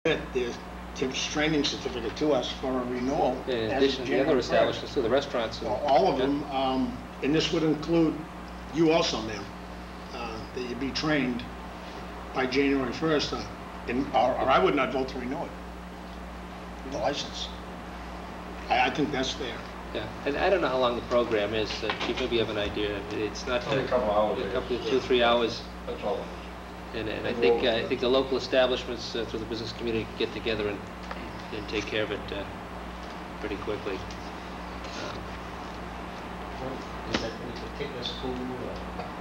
their TIPS training certificate to us for a renewal. In addition to the other establishments, to the restaurants. Well, all of them, and this would include you also, ma'am, that you'd be trained by January 1st, or I would not vote to renew it, the license. I think that's fair. Yeah, and I don't know how long the program is, Chief, maybe you have an idea. It's not only a couple hours. A couple, 2-3 hours. That's all. And I think the local establishments through the business community get together and take care of it pretty quickly. Is that any particular school?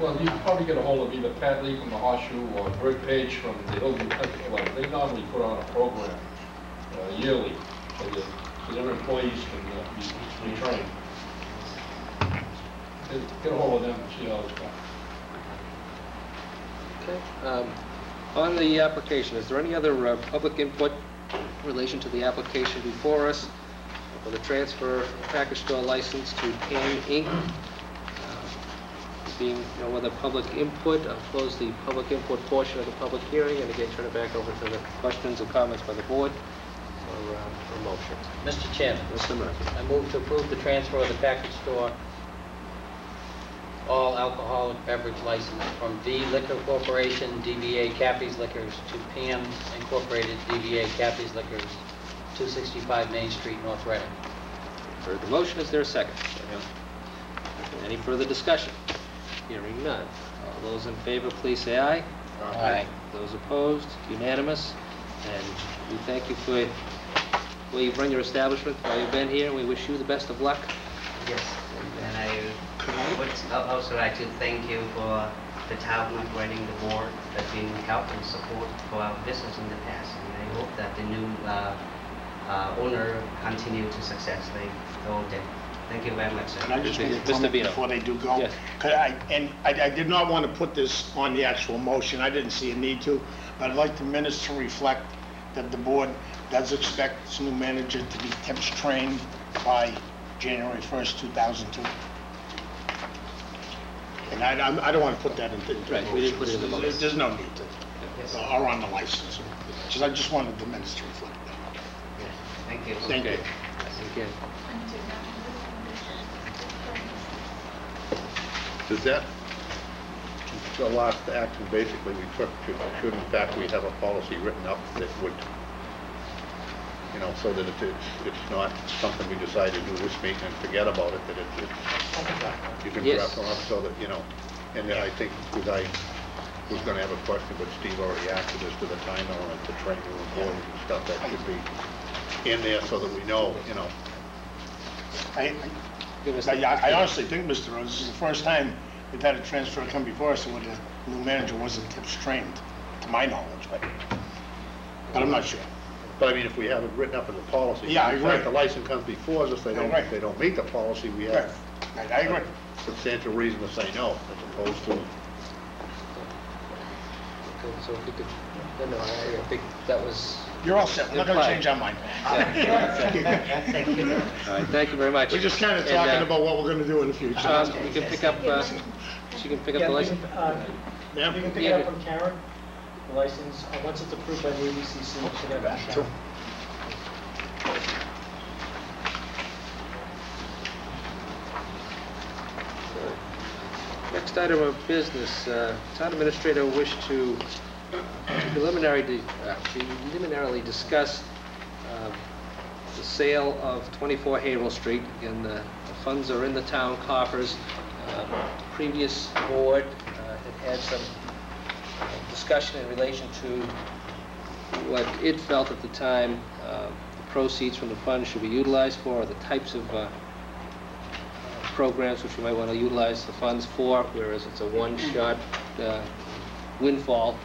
Well, you can probably get a hold of either Pat Lee from the Horseshoe or Greg Page from the Hilton Country Club. They normally put on a program yearly so their employees can be trained. Get a hold of them and see how it's going. Okay. On the application, is there any other public input in relation to the application before us for the transfer package store license to Pan Inc.? Being no other public input, I'll close the public input portion of the public hearing and again turn it back over to the questions and comments by the board for motion. Mr. Chairman. Mr. Murphy. I move to approve the transfer of the package store all alcoholic beverage license from V Liquor Corporation, DBA Cappy's Liquors, to PAM Incorporated, DBA Cappy's Liquors, 265 Main Street, North Reading. Heard the motion. Is there a second? Any further discussion? Hearing none. All those in favor, please say aye. Aye. Those opposed, unanimous. And we thank you for the way you've run your establishment while you've been here. We wish you the best of luck. Yes, and I would also like to thank you for the town operating the board that's been help and support for our business in the past. And I hope that the new owner continue to successfully go there. Thank you very much, sir. And I just make a comment before they do go. Yes. I did not want to put this on the actual motion. I didn't see a need to, but I'd like the minutes to reflect that the board does expect its new manager to be TIPS trained by January 1st, 2002. And I don't want to put that into the Right, we didn't put it in the motion. There's no need to. Yes. Or on the license. I just wanted the minutes to reflect that. Yes. Thank you. Thank you. Again. Does that, the last action basically we took, should in fact we have a policy written up that would, you know, so that it's not something we decide to do this meeting and forget about it, that you can Yes. draft one up so that, you know, and then I think, because I was going to have a question, but Steve already answered this to the time element, to train new employees and stuff, that should be in there so that we know, you know. I honestly think, Mr. Rose, this is the first time we've had a transfer come before us where the new manager wasn't TIPS trained, to my knowledge, but I'm not sure. But I mean, if we have it written up in the policy, Yeah, I in agree. fact, the license comes before us, if they don't, Right. if they don't meet the policy, we have Right. I agree. substantial reason to say no, as opposed to, Okay, so if we could, no, I think that was. You're all set. We're not going to change our mind. Thank you. All right, thank you very much. We're just kind of talking about what we're going to do in the future. You can pick up, she can pick up the license. Ma'am? You can pick it up from Karen, the license, once it's approved by the ABCC, you should have it. Sure. Next item of business, town administrator wished to preliminarily discuss the sale of 24 Haverhill Street. Again, the funds are in the town coffers. The previous board had some discussion in relation to what it felt at the time the proceeds from the funds should be utilized for, or the types of programs which you might want to utilize the funds for, whereas it's a one-shot windfall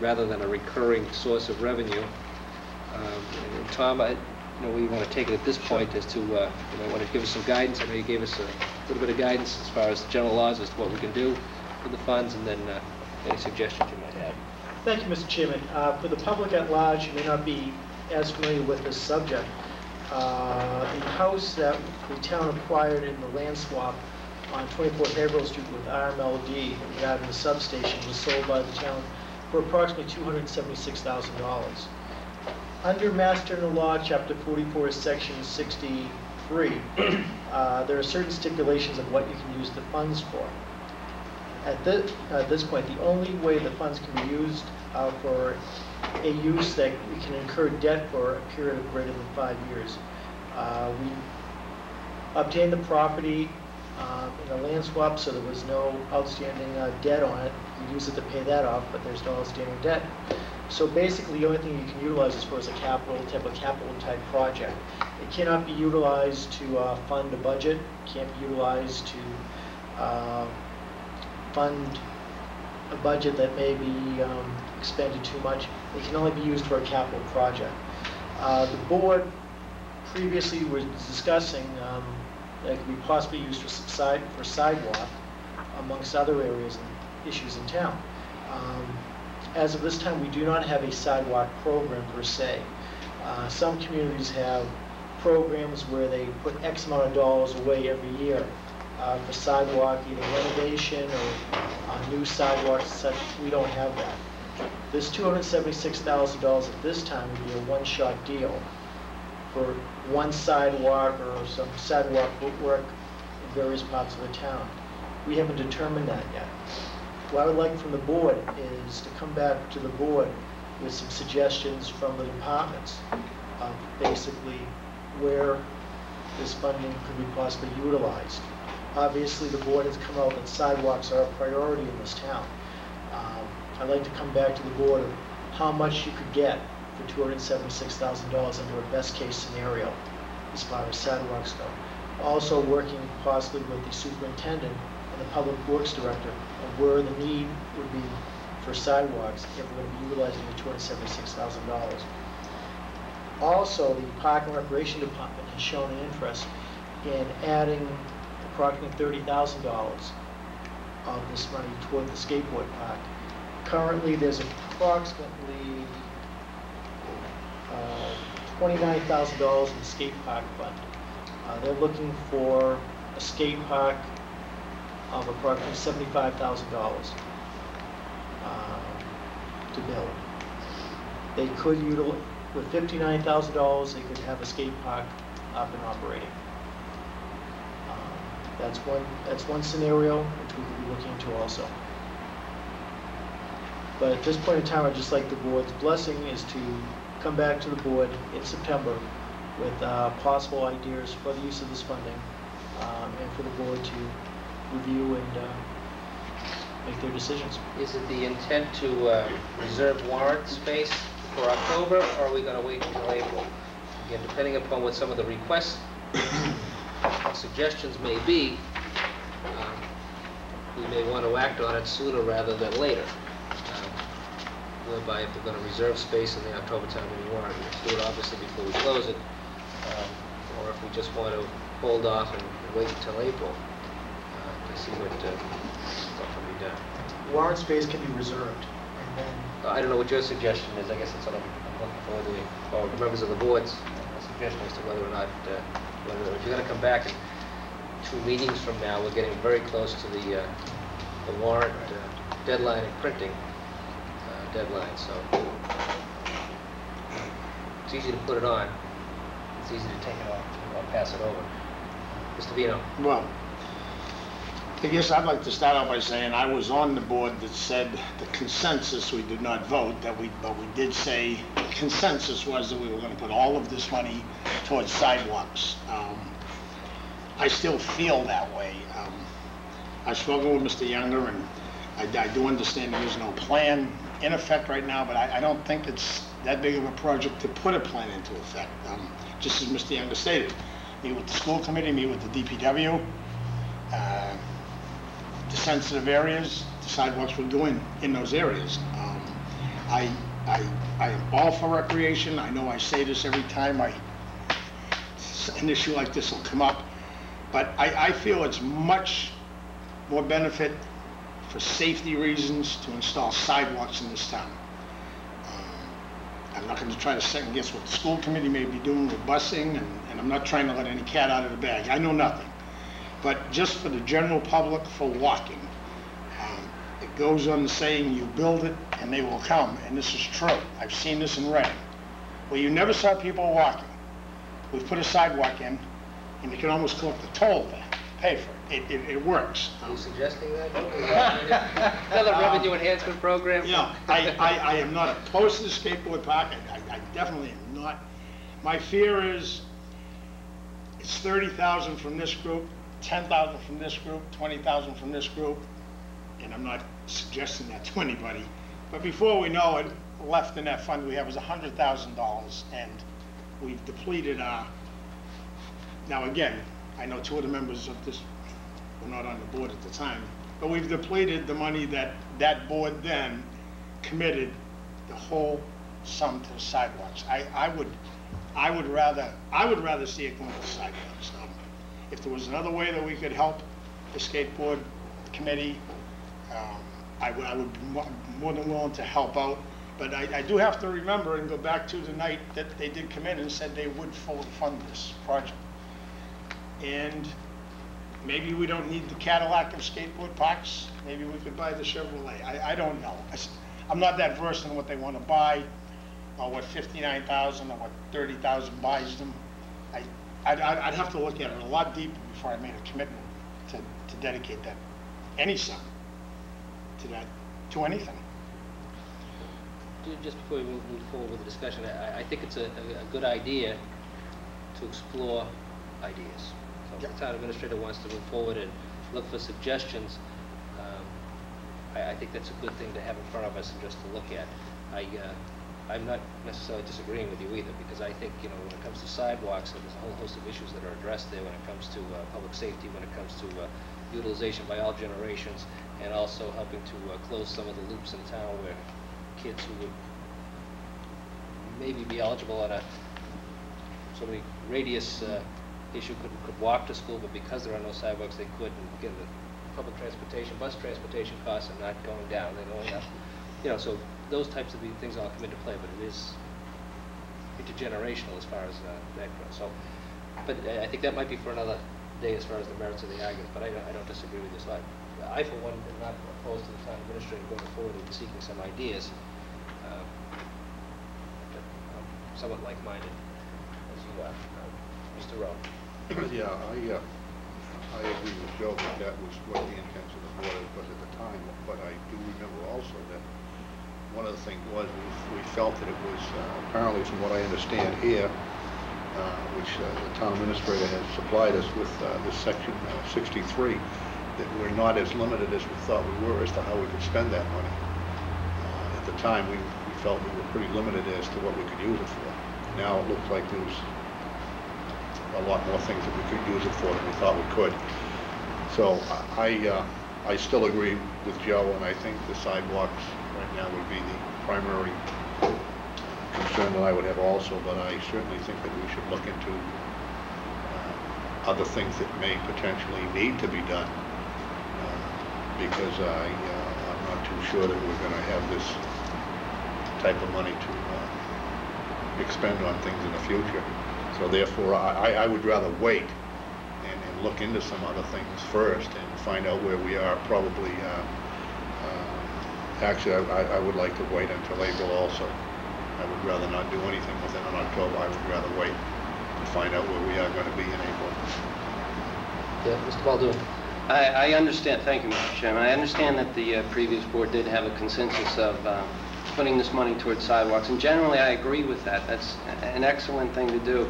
rather than a recurring source of revenue. And Tom, we want to take it at this point as to, want to give us some guidance. I know you gave us a little bit of guidance as far as the general laws as to what we can do with the funds, and then any suggestions you might have. Thank you, Mr. Chairman. For the public at large, you may not be as familiar with this subject. The house that the town acquired in the land swap on 24 Haverhill Street with RMLD regarding the substation was sold by the town for approximately $276,000. Under Mass General Law, Chapter 44, Section 63, there are certain stipulations of what you can use the funds for. At this point, the only way the funds can be used for a use that we can incur debt for a period of greater than 5 years. We obtained the property in a land swap, so there was no outstanding debt on it. We use it to pay that off, but there's no outstanding debt. So basically, the only thing you can utilize is for is a capital type project. It cannot be utilized to fund a budget. Can't be utilized to fund a budget that may be expended too much. It can only be used for a capital project. The board previously was discussing that it could be possibly used for sidewalk, amongst other areas and issues in town. As of this time, we do not have a sidewalk program per se. Some communities have programs where they put X amount of dollars away every year for sidewalk, either renovation or new sidewalks and such. We don't have that. This $276,000 at this time would be a one-shot deal for one sidewalk or some sidewalk footwork in various parts of the town. We haven't determined that yet. What I would like from the board is to come back to the board with some suggestions from the departments of basically where this funding could be possibly utilized. Obviously, the board has come out that sidewalks are a priority in this town. I'd like to come back to the board of how much you could get for $276,000 under a best-case scenario as far as sidewalks go. Also working possibly with the superintendent and the public works director of where the need would be for sidewalks if we're going to be utilizing the $276,000. Also, the Park and Recreation Department has shown an interest in adding approximately $30,000 of this money toward the skateboard park. Currently, there's approximately $29,000 in the skate park fund. They're looking for a skate park of approximately $75,000 to build. They could utilize, with $59,000, they could have a skate park up and operating. That's one scenario which we could be looking into also. But at this point in time, I'd just like the board's blessing is to come back to the board in September with possible ideas for the use of this funding, and for the board to review and make their decisions. Is it the intent to reserve warrant space for October, or are we going to wait until April? Again, depending upon what some of the requests, suggestions may be, we may want to act on it sooner rather than later. Whereby if we're going to reserve space in the October town meeting warrant, we'll do it obviously before we close it, or if we just want to hold off and wait until April to see what can be done. Warrant space can be reserved, and then I don't know what your suggestion is. I guess that's what I'm looking for, or the members of the board's suggestion as to whether or not, if you're going to come back in 2 meetings from now, we're getting very close to the warrant deadline and printing deadline, so it's easy to put it on, it's easy to take it off or pass it over. Mr. Vino? Well, I guess I'd like to start out by saying I was on the board that said the consensus, we did not vote, but we did say the consensus was that we were going to put all of this money towards sidewalks. I still feel that way. I struggle with Mr. Younger, and I do understand there is no plan in effect right now, but I don't think it's that big of a project to put a plan into effect. Just as Mr. Younger stated, meet with the school committee, meet with the DPW, the sensitive areas, the sidewalks we're doing in those areas. I am all for recreation. I know I say this every time an issue like this will come up, but I feel it's much more benefit for safety reasons to install sidewalks in this town. I'm not going to try to second guess what the school committee may be doing with busing, and I'm not trying to let any cat out of the bag. I know nothing. But just for the general public, for walking, it goes on the saying, you build it and they will come, and this is true. I've seen this in Reading. where you never saw people walking. We've put a sidewalk in, and you can almost collect the toll there, pay for it. It works. Are you suggesting that? Another revenue enhancement program? Yeah, I am not opposed to the skateboard park. I definitely am not. My fear is it's 30,000 from this group, 10,000 from this group, 20,000 from this group, and I'm not suggesting that to anybody. But before we know it, left in that fund we have is $100,000, and we've depleted our. Now again, I know two of the members of this were not on the board at the time, but we've depleted the money that that board then committed the whole sum to the sidewalks. I would rather see it going to the sidewalks. If there was another way that we could help the skateboard committee, I would be more than willing to help out. But I do have to remember and go back to the night that they did come in and said they would fully fund this project. And maybe we don't need the Cadillac of skateboard parks. Maybe we could buy the Chevrolet. I don't know. I'm not that versed in what they want to buy, or what 59,000 or what 30,000 buys them. I'd have to look at it a lot deeper before I made a commitment to dedicate that, any sum, to that, to anything. Just before we move forward with the discussion, I think it's a good idea to explore ideas. So if the town administrator wants to move forward and look for suggestions, I think that's a good thing to have in front of us and just to look at. I'm not necessarily disagreeing with you either, because I think, when it comes to sidewalks, there's a whole host of issues that are addressed there when it comes to public safety, when it comes to utilization by all generations, and also helping to close some of the loops in town where kids who would maybe be eligible on a so many radius issue could walk to school, but because there are no sidewalks, they couldn't. Again, the public transportation, bus transportation costs are not going down; they're going up. So those types of things all come into play, but it is intergenerational as far as that goes. So, but I think that might be for another day as far as the merits of the argument. But I don't disagree with you. So I for one, am not opposed to the town administrator going forward and seeking some ideas. But I'm somewhat like-minded as you are, Mr. Rowe. Yeah, I agree with Joe that was what the intent of the board was at the time, but I do remember also that one of the things was we felt that it was, apparently from what I understand here, which the town administrator has supplied us with this section 63, that we're not as limited as we thought we were as to how we could spend that money. At the time, we felt we were pretty limited as to what we could use it for. Now it looks like there's a lot more things that we could use it for than we thought we could. So I still agree with Joe, and I think the sidewalks right now would be the primary concern that I would have also, but I certainly think that we should look into other things that may potentially need to be done, because I'm not too sure that we're going to have this type of money to expend on things in the future. So therefore, I would rather wait and look into some other things first and find out where we are. Probably, actually, I would like to wait until April also. I would rather not do anything within October. I would rather wait to find out where we are going to be in April. Yeah, Mr. Baldoon. I understand, thank you, Mr. Chairman. I understand that the previous board did have a consensus of putting this money towards sidewalks, and generally I agree with that. That's an excellent thing to do.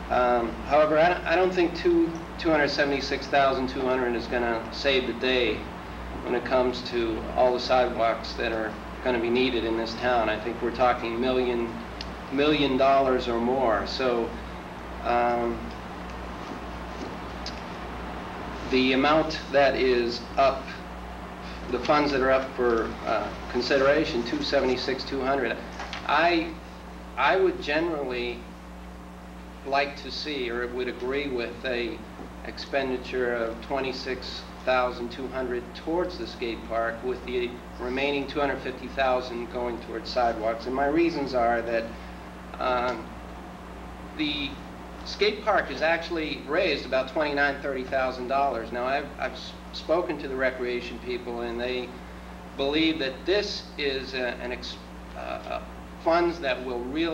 However, I don't think $276,200 is going to save the day when it comes to all the sidewalks that are going to be needed in this town. I think we're talking $1 million or more. So the amount that is up, the funds that are up for consideration, $276,200, I would generally like to see, or would agree with, a expenditure of $26,200 towards the skate park, with the remaining $250,000 going towards sidewalks. And my reasons are that the skate park has actually raised about $29,000, $30,000. Now, I've spoken to the recreation people, and they believe that this is funds that will really